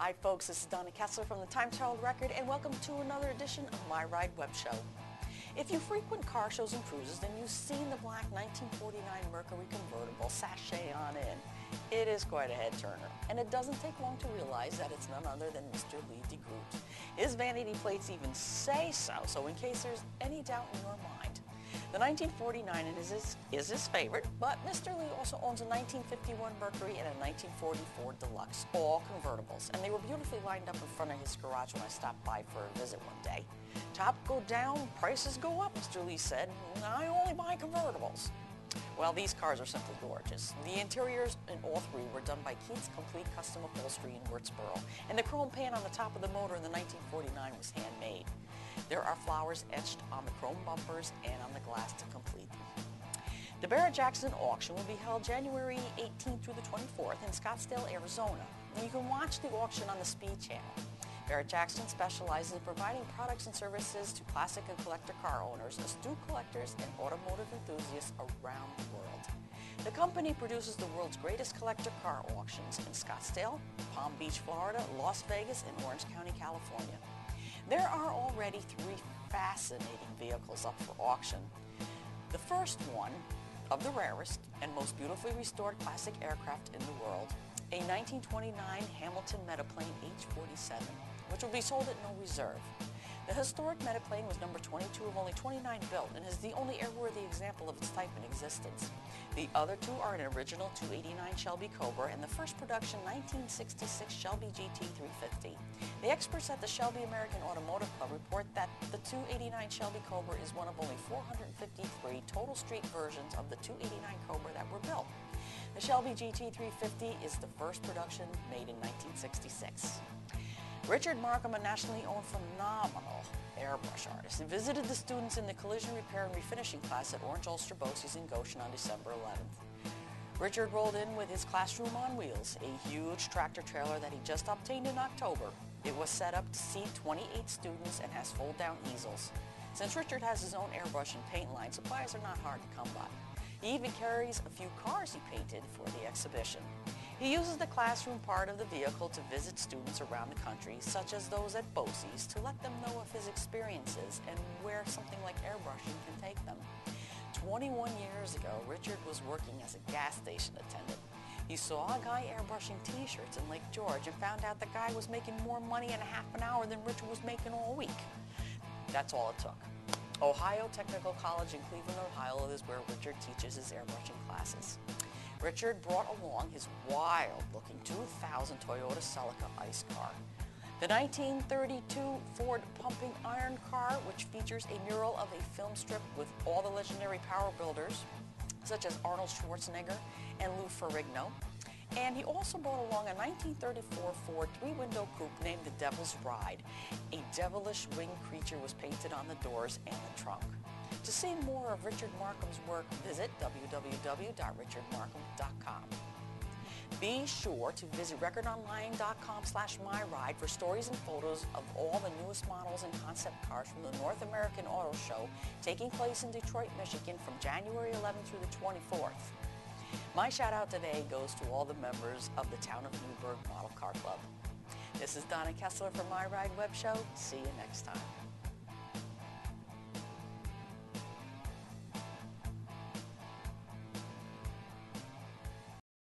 Hi folks, this is Donna Kessler from the Times Herald Record, and welcome to another edition of My Ride Web Show. If you frequent car shows and cruises, then you've seen the black 1949 Mercury convertible sashay on in. It is quite a head turner, and it doesn't take long to realize that it's none other than Mr. Lee DeGroot. His vanity plates even say so in case there's any doubt in your mind. The 1949 is his favorite, but Mr. Lee also owns a 1951 Mercury and a 1944 Deluxe, all convertibles, and they were beautifully lined up in front of his garage when I stopped by for a visit one day. Top go down, prices go up, Mr. Lee said. I only buy convertibles. Well, these cars are simply gorgeous. The interiors in all three were done by Keith's Complete Custom Upholstery in Wurtsboro, and the chrome pan on the top of the motor in the 1949 was handmade. There are flowers etched on the chrome bumpers and on the glass to complete them. The Barrett-Jackson Auction will be held January 18th through the 24th in Scottsdale, Arizona. And you can watch the auction on the Speed Channel. Barrett-Jackson specializes in providing products and services to classic and collector car owners, astute collectors, and automotive enthusiasts around the world. The company produces the world's greatest collector car auctions in Scottsdale, Palm Beach, Florida, Las Vegas, and Orange County, California. There are already 3 fascinating vehicles up for auction. The first one, of the rarest and most beautifully restored classic aircraft in the world, a 1929 Hamilton Metaplane H-47, which will be sold at no reserve. The historic Metaplane was number 22 of only 29 built and is the only airworthy example of its type in existence. The other 2 are an original 289 Shelby Cobra and the first production 1966 Shelby GT350. The experts at the Shelby American Automotive Club report that the 289 Shelby Cobra is one of only 453 total street versions of the 289 Cobra that were built. The Shelby GT350 is the first production made in 1966. Richard Markham, a nationally owned phenomenal airbrush artist, visited the students in the collision repair and refinishing class at Orange Ulster BOCES in Goshen on December 11th. Richard rolled in with his classroom on wheels, a huge tractor trailer that he just obtained in October. It was set up to seat 28 students and has fold-down easels. Since Richard has his own airbrush and paint line, supplies are not hard to come by. He even carries a few cars he painted for the exhibition. He uses the classroom part of the vehicle to visit students around the country, such as those at BOCES, to let them know of his experiences and where something like airbrushing can take them. 21 years ago, Richard was working as a gas station attendant. He saw a guy airbrushing t-shirts in Lake George and found out the guy was making more money in a half an hour than Richard was making all week. That's all it took. Ohio Technical College in Cleveland, Ohio is where Richard teaches his airbrushing classes. Richard brought along his wild-looking 2000 Toyota Celica ice car, the 1932 Ford pumping iron car, which features a mural of a film strip with all the legendary power builders, such as Arnold Schwarzenegger and Lou Ferrigno. And he also brought along a 1934 Ford 3-window coupe named the Devil's Ride. A devilish winged creature was painted on the doors and the trunk. To see more of Richard Markham's work, visit www.richardmarkham.com. Be sure to visit recordonline.com/myride for stories and photos of all the newest models and concept cars from the North American Auto Show taking place in Detroit, Michigan from January 11th through the 24th. My shout out today goes to all the members of the Town of Newburgh Model Car Club. This is Donna Kessler from My Ride Web Show. See you next time.